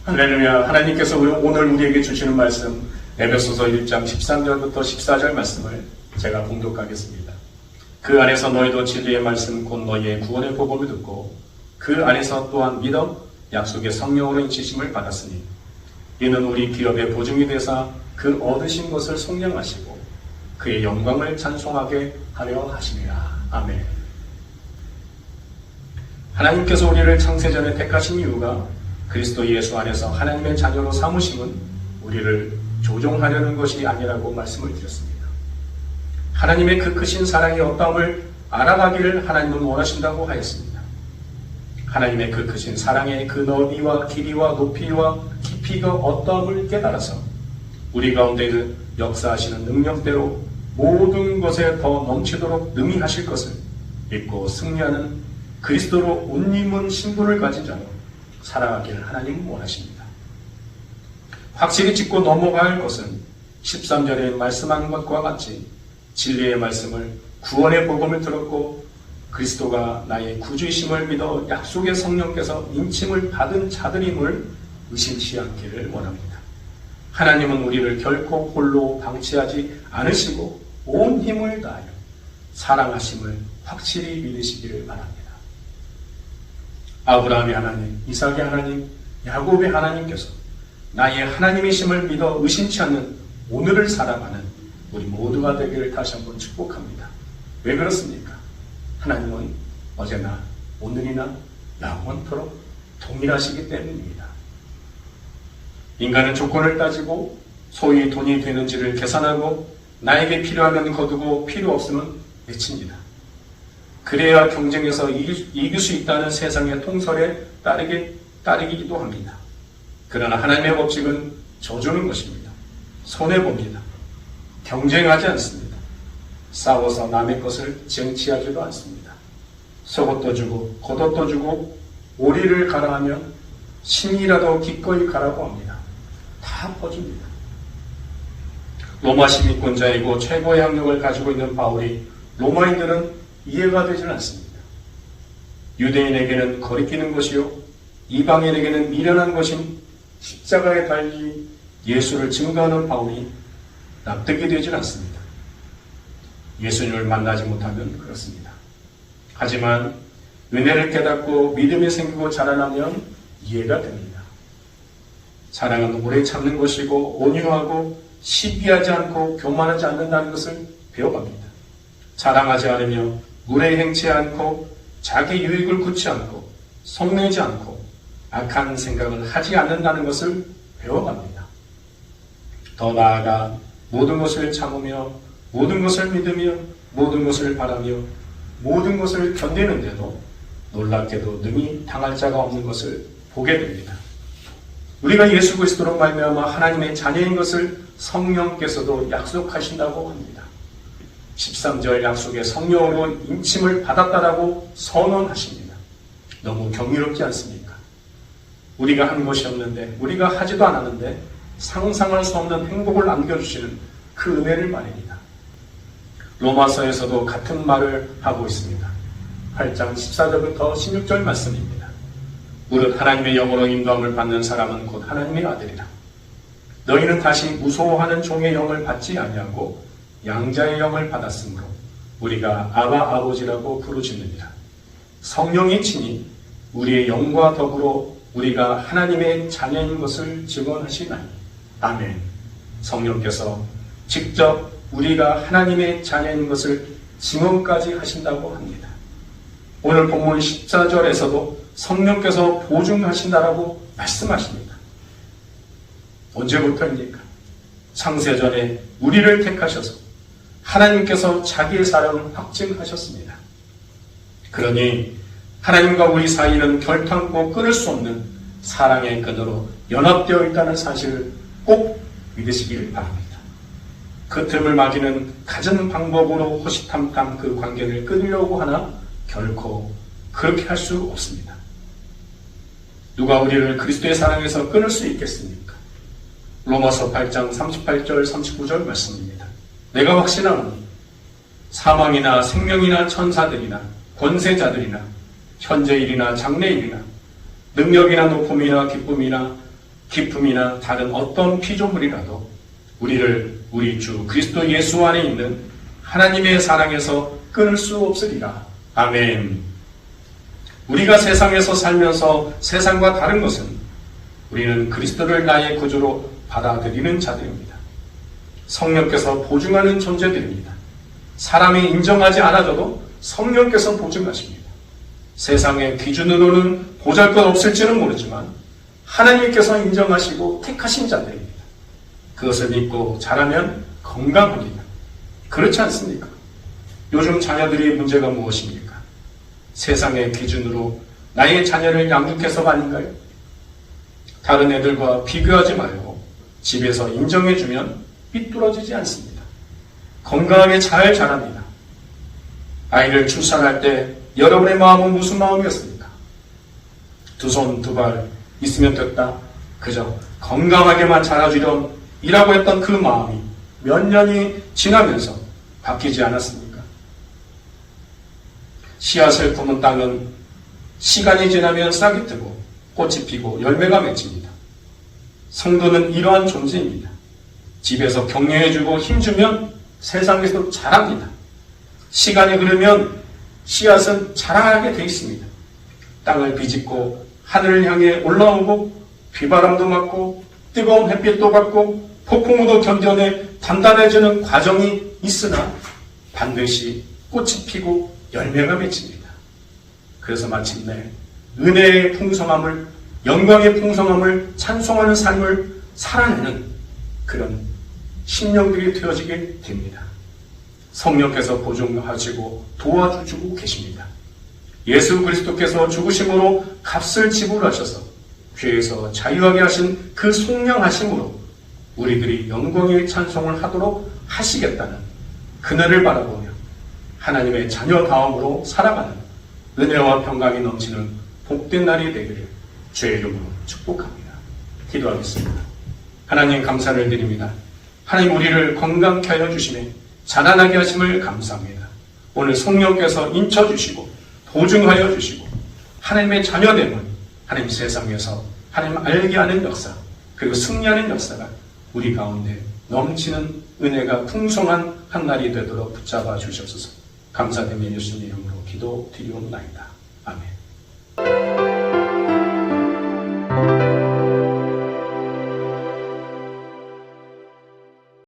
할렐루야. 하나님께서 오늘 우리에게 주시는 말씀 에베소서 1장 13절부터 14절 말씀을 제가 봉독하겠습니다. 그 안에서 너희도 진리의 말씀 곧 너희의 구원의 복음을 듣고 그 안에서 또한 믿어 약속의 성령으로 인치심을 받았으니 이는 우리 기업의 보증이 되사 그 얻으신 것을 속량하시고 그의 영광을 찬송하게 하려 하심이라. 아멘. 하나님께서 우리를 창세전에 택하신 이유가 그리스도 예수 안에서 하나님의 자녀로 삼으심은 우리를 조종하려는 것이 아니라고 말씀을 드렸습니다. 하나님의 그 크신 사랑의 어떠함을 알아가기를 하나님은 원하신다고 하였습니다. 하나님의 그 크신 사랑의 그 너비와 길이와 높이와 깊이가 어떠함을 깨달아서 우리 가운데 역사하시는 능력대로 모든 것에 더 넘치도록 능히 하실 것을 믿고 승리하는 그리스도로 옷 입은 신분을 가진 자로 살아가기를 하나님은 원하십니다. 확실히 짚고 넘어가야 할 것은 13절에 말씀한 것과 같이 진리의 말씀을 구원의 복음을 들었고 그리스도가 나의 구주이심을 믿어 약속의 성령께서 인침을 받은 자들임을 의심치 않기를 원합니다. 하나님은 우리를 결코 홀로 방치하지 않으시고 온 힘을 다하여 사랑하심을 확실히 믿으시기를 바랍니다. 아브라함의 하나님, 이삭의 하나님, 야곱의 하나님께서 나의 하나님이심을 믿어 의심치 않는 오늘을 살아가는 우리 모두가 되기를 다시 한번 축복합니다. 왜 그렇습니까? 하나님은 어제나 오늘이나 영원토록 동일하시기 때문입니다. 인간은 조건을 따지고 소위 돈이 되는지를 계산하고 나에게 필요하면 거두고 필요 없으면 내칩니다. 그래야 경쟁에서 이길 수 있다는 세상의 통설에 따르기도 합니다. 그러나 하나님의 법칙은 져주는 것입니다. 손해봅니다. 경쟁하지 않습니다. 싸워서 남의 것을 쟁취하지도 않습니다. 속옷도 주고 겉옷도 주고 오리를 가라 하면 신이라도 기꺼이 가라고 합니다. 다 퍼줍니다. 로마 시민권자이고 최고의 학력을 가지고 있는 바울이 로마인들은 이해가 되지는 않습니다. 유대인에게는 거리끼는 것이요 이방인에게는 미련한 것인 십자가에 달리 예수를 증거하는 바울이 납득이 되질 않습니다. 예수님을 만나지 못하면 그렇습니다. 하지만 은혜를 깨닫고 믿음이 생기고 자라나면 이해가 됩니다. 사랑은 오래 참는 것이고 온유하고 시기하지 않고 교만하지 않는다는 것을 배워갑니다. 자랑하지 않으며 무례 행치 않고 자기 유익을 굳지 않고 성내지 않고 악한 생각을 하지 않는다는 것을 배워갑니다. 더 나아가 모든 것을 참으며 모든 것을 믿으며 모든 것을 바라며 모든 것을 견디는데도 놀랍게도 능히 당할 자가 없는 것을 보게 됩니다. 우리가 예수 그리스도로 말미암아 하나님의 자녀인 것을 성령께서도 약속하신다고 합니다. 13절 약속의 성령으로 인침을 받았다라고 선언하십니다. 너무 경이롭지 않습니까? 우리가 한 것이 없는데 우리가 하지도 않았는데 상상할 수 없는 행복을 안겨주시는 그 은혜를 말입니다. 로마서에서도 같은 말을 하고 있습니다. 8장 14절부터 16절 말씀입니다. 무릇 하나님의 영으로 인도함을 받는 사람은 곧 하나님의 아들이라. 너희는 다시 무소호하는 종의 영을 받지 아니하고 양자의 영을 받았으므로 우리가 아바 아버지라고 부르짖느니라. 성령이 친히 우리의 영과 더불어 우리가 하나님의 자녀인 것을 증언하시나니. 아멘. 성령께서 직접 우리가 하나님의 자녀인 것을 증언까지 하신다고 합니다. 오늘 본문 14절에서도 성령께서 보증하신다라고 말씀하십니다. 언제부터입니까? 창세전에 우리를 택하셔서 하나님께서 자기의 사랑을 확증하셨습니다. 그러니 하나님과 우리 사이는 결탄코 끊을 수 없는 사랑의 끈으로 연합되어 있다는 사실을 꼭 믿으시길 바랍니다. 그 틈을 막이는 갖은 방법으로 호시탐탐 그 관계를 끊으려고 하나 결코 그렇게 할 수 없습니다. 누가 우리를 그리스도의 사랑에서 끊을 수 있겠습니까? 로마서 8장 38절 39절 말씀입니다. 내가 확신하노니 사망이나 생명이나 천사들이나 권세자들이나 현재일이나 장래일이나 능력이나 높음이나 기쁨이나 기품이나 다른 어떤 피조물이라도 우리를 우리 주 그리스도 예수 안에 있는 하나님의 사랑에서 끊을 수 없으리라. 아멘. 우리가 세상에서 살면서 세상과 다른 것은 우리는 그리스도를 나의 구주로 받아들이는 자들입니다. 성령께서 보증하는 존재들입니다. 사람이 인정하지 않아줘도 성령께서 보증하십니다. 세상의 기준으로는 보잘것없을지는 모르지만 하나님께서 인정하시고 택하신 자들입니다. 그것을 믿고 자라면 건강합니다. 그렇지 않습니까? 요즘 자녀들의 문제가 무엇입니까? 세상의 기준으로 나의 자녀를 양육해서가 아닌가요? 다른 애들과 비교하지 말고 집에서 인정해주면 삐뚤어지지 않습니다. 건강하게 잘 자랍니다. 아이를 출산할 때 여러분의 마음은 무슨 마음이었습니까? 두 손 두 발 있으면 됐다. 그저 건강하게만 자라주렴 이라고 했던 그 마음이 몇 년이 지나면서 바뀌지 않았습니까? 씨앗을 품은 땅은 시간이 지나면 싹이 트고 꽃이 피고 열매가 맺힙니다. 성도는 이러한 존재입니다. 집에서 격려해주고 힘주면 세상에서 자랍니다. 시간이 흐르면 씨앗은 자라게 되어 있습니다. 땅을 비집고 하늘을 향해 올라오고 비바람도 맞고 뜨거운 햇빛도 받고 폭풍우도 견뎌내 단단해지는 과정이 있으나 반드시 꽃이 피고 열매가 맺힙니다. 그래서 마침내 은혜의 풍성함을, 영광의 풍성함을 찬송하는 삶을 살아내는 그런 심령들이 되어지게 됩니다. 성령께서 보존하시고 도와주시고 계십니다. 예수 그리스도께서 죽으심으로 값을 지불하셔서 죄에서 자유하게 하신 그 속량하심으로 우리들이 영광의 찬송을 하도록 하시겠다는 그날을 바라보며 하나님의 자녀다움으로 살아가는 은혜와 평강이 넘치는 복된 날이 되기를 주의 이름으로 축복합니다. 기도하겠습니다. 하나님 감사를 드립니다. 하나님 우리를 건강케 하여 주시며 자라나게 하심을 감사합니다. 오늘 성령께서 인쳐주시고 보증하여 주시고 하나님의 자녀됨을 하나님 세상에서 하나님 알게 하는 역사 그리고 승리하는 역사가 우리 가운데 넘치는 은혜가 풍성한 한 날이 되도록 붙잡아 주시옵소서. 감사드리며 예수님 이름으로 기도드리옵나이다. 아멘.